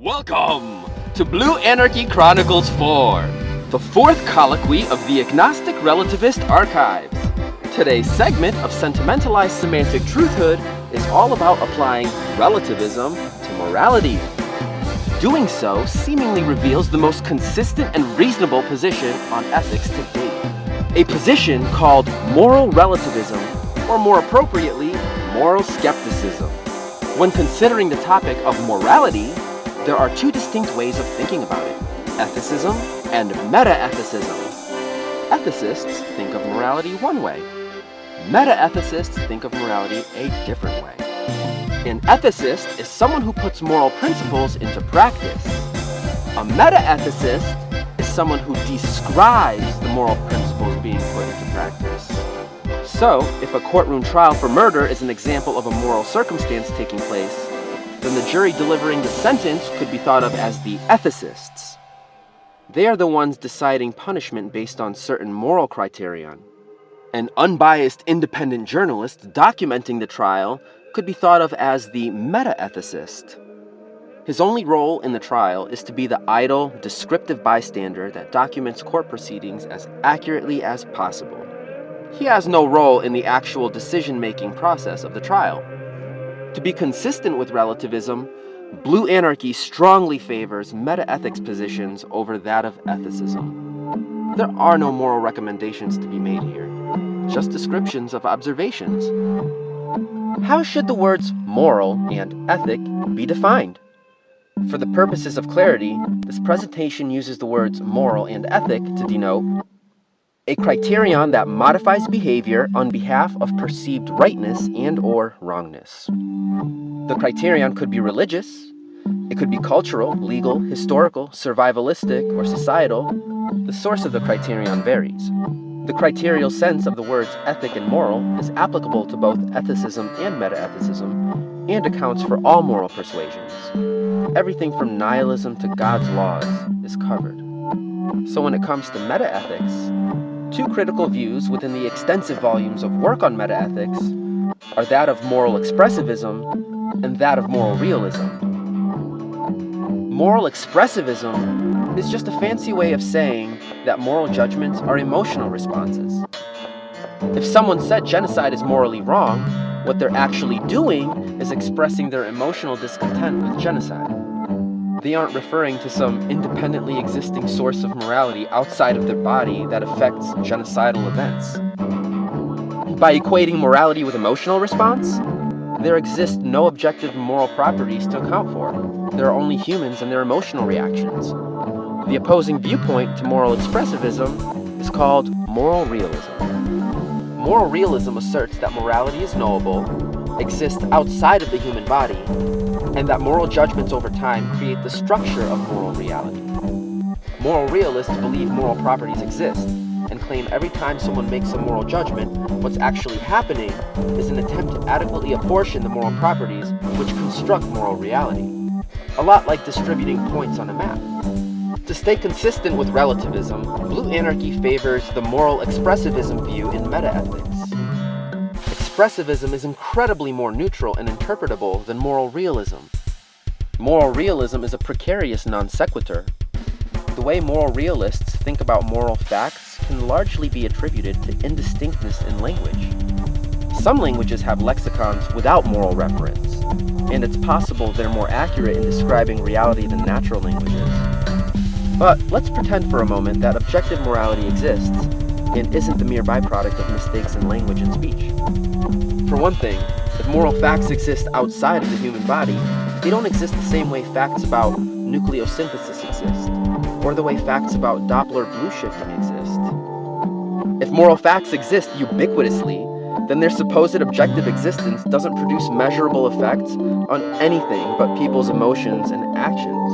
Welcome to Blue Anarchy Chronicles 4, the fourth colloquy of the Agnostic Relativist Archives. Today's segment of sentimentalized semantic truthhood is all about applying relativism to morality. Doing so seemingly reveals the most consistent and reasonable position on ethics to date. A position called moral relativism, or more appropriately, moral skepticism. When considering the topic of morality, there are two distinct ways of thinking about it: ethicism and meta-ethicism. Ethicists think of morality one way. Meta-ethicists think of morality a different way. An ethicist is someone who puts moral principles into practice. A meta-ethicist is someone who describes the moral principles being put into practice. So, if a courtroom trial for murder is an example of a moral circumstance taking place, then the jury delivering the sentence could be thought of as the ethicists. They are the ones deciding punishment based on certain moral criterion. An unbiased independent journalist documenting the trial could be thought of as the meta-ethicist. His only role in the trial is to be the idle, descriptive bystander that documents court proceedings as accurately as possible. He has no role in the actual decision-making process of the trial. To be consistent with relativism, Blue Anarchy strongly favors meta-ethics positions over that of ethicism. There are no moral recommendations to be made here, just descriptions of observations. How should the words moral and ethic be defined? For the purposes of clarity, this presentation uses the words moral and ethic to denote a criterion that modifies behavior on behalf of perceived rightness and/or wrongness. The criterion could be religious, it could be cultural, legal, historical, survivalistic, or societal. The source of the criterion varies. The criterial sense of the words ethic and moral is applicable to both ethicism and meta-ethicism, and accounts for all moral persuasions. Everything from nihilism to God's laws is covered. So when it comes to meta-ethics, two critical views within the extensive volumes of work on meta-ethics are that of moral expressivism and that of moral realism. Moral expressivism is just a fancy way of saying that moral judgments are emotional responses. If someone said genocide is morally wrong, what they're actually doing is expressing their emotional discontent with genocide. They aren't referring to some independently existing source of morality outside of their body that affects genocidal events. By equating morality with emotional response, there exist no objective moral properties to account for. There are only humans and their emotional reactions. The opposing viewpoint to moral expressivism is called moral realism. Moral realism asserts that morality is knowable, exists outside of the human body, and that moral judgments over time create the structure of moral reality. Moral realists believe moral properties exist, and claim every time someone makes a moral judgment, what's actually happening is an attempt to adequately apportion the moral properties which construct moral reality. A lot like distributing points on a map. To stay consistent with relativism, Blue Anarchy favors the moral expressivism view in meta-ethics. Expressivism is incredibly more neutral and interpretable than moral realism. Moral realism is a precarious non sequitur. The way moral realists think about moral facts can largely be attributed to indistinctness in language. Some languages have lexicons without moral reference, and it's possible they're more accurate in describing reality than natural languages. But let's pretend for a moment that objective morality exists and isn't the mere byproduct of mistakes in language and speech. For one thing, if moral facts exist outside of the human body, they don't exist the same way facts about nucleosynthesis exist, or the way facts about Doppler blue shifting exist. If moral facts exist ubiquitously, then their supposed objective existence doesn't produce measurable effects on anything but people's emotions and actions.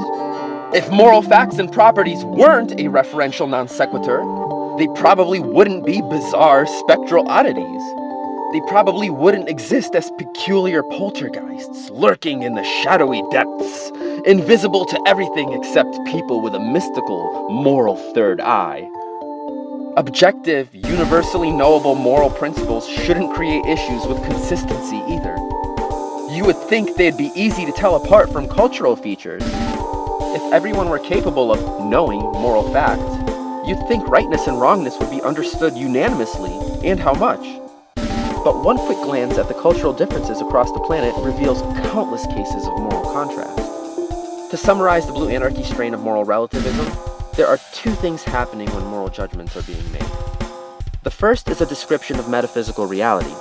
If moral facts and properties weren't a referential non sequitur, they probably wouldn't be bizarre spectral oddities. They probably wouldn't exist as peculiar poltergeists lurking in the shadowy depths, invisible to everything except people with a mystical, moral third eye. Objective, universally knowable moral principles shouldn't create issues with consistency either. You would think they'd be easy to tell apart from cultural features, If everyone were capable of knowing moral facts, you'd think rightness and wrongness would be understood unanimously, and how much. But one quick glance at the cultural differences across the planet reveals countless cases of moral contrast. To summarize the Blue Anarchy strain of moral relativism, there are two things happening when moral judgments are being made. The first is a description of metaphysical reality.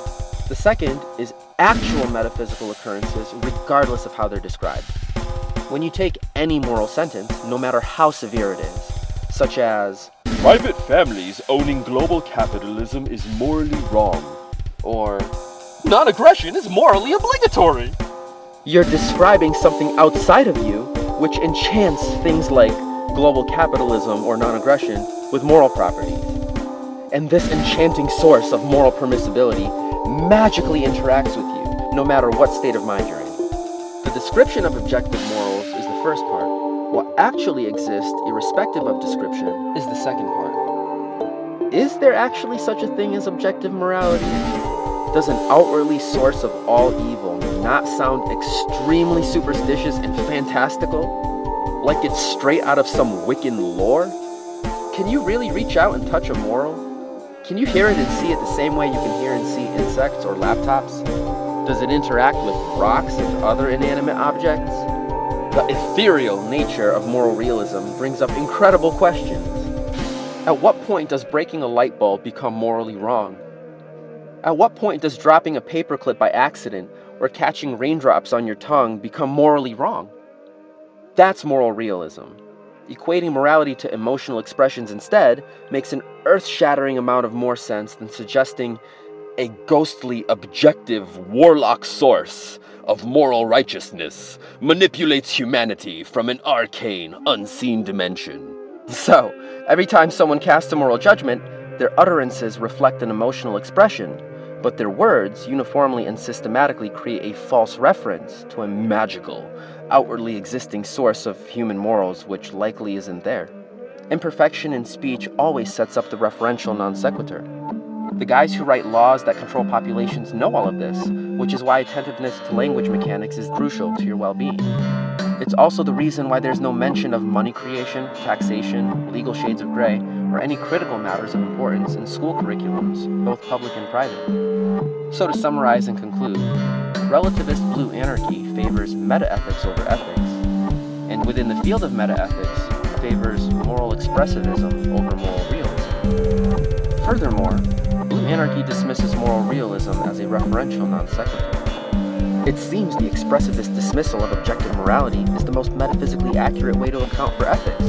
The second is actual metaphysical occurrences regardless of how they're described. When you take any moral sentence, no matter how severe it is, such as, "Private families owning global capitalism is morally wrong," or "Non-aggression is morally obligatory," you're describing something outside of you which enchants things like global capitalism or non-aggression with moral properties. And this enchanting source of moral permissibility magically interacts with you, no matter what state of mind you're in. The description of objective morals is the first part. What actually exists, irrespective of description, is the second part. Is there actually such a thing as objective morality? Does an outwardly source of all evil not sound extremely superstitious and fantastical? Like it's straight out of some Wiccan lore? Can you really reach out and touch a moral? Can you hear it and see it the same way you can hear and see insects or laptops? Does it interact with rocks and other inanimate objects? The ethereal nature of moral realism brings up incredible questions. At what point does breaking a light bulb become morally wrong? At what point does dropping a paperclip by accident or catching raindrops on your tongue become morally wrong? That's moral realism. Equating morality to emotional expressions instead makes an earth-shattering amount of more sense than suggesting a ghostly, objective, warlock source of moral righteousness manipulates humanity from an arcane, unseen dimension. So, every time someone casts a moral judgment, their utterances reflect an emotional expression, but their words uniformly and systematically create a false reference to a magical, outwardly existing source of human morals which likely isn't there. Imperfection in speech always sets up the referential non sequitur. The guys who write laws that control populations know all of this, which is why attentiveness to language mechanics is crucial to your well-being. It's also the reason why there's no mention of money creation, taxation, legal shades of gray, or any critical matters of importance in school curriculums, both public and private. So to summarize and conclude, relativist Blue Anarchy favors meta-ethics over ethics, and within the field of meta-ethics, favors moral expressivism over moral realism. Furthermore, Blue Anarchy dismisses moral realism as a referential non sequitur. It seems the expressivist dismissal of objective morality is the most metaphysically accurate way to account for ethics.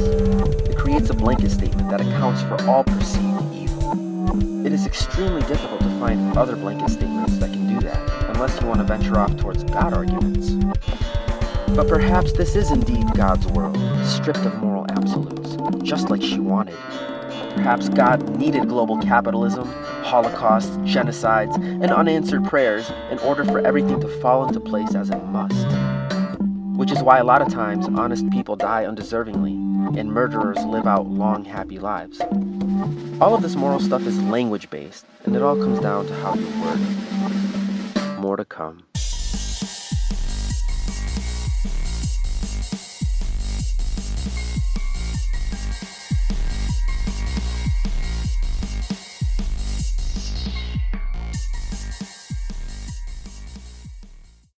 It creates a blanket statement that accounts for all perceived evil. It is extremely difficult to find other blanket statements that can do that, unless you want to venture off towards God arguments. But perhaps this is indeed God's world, stripped of moral absolutes, just like she wanted. Perhaps God needed global capitalism, holocausts, genocides, and unanswered prayers in order for everything to fall into place as it must. Which is why a lot of times honest people die undeservingly, and murderers live out long, happy lives. All of this moral stuff is language-based, and it all comes down to how you word it. More to come.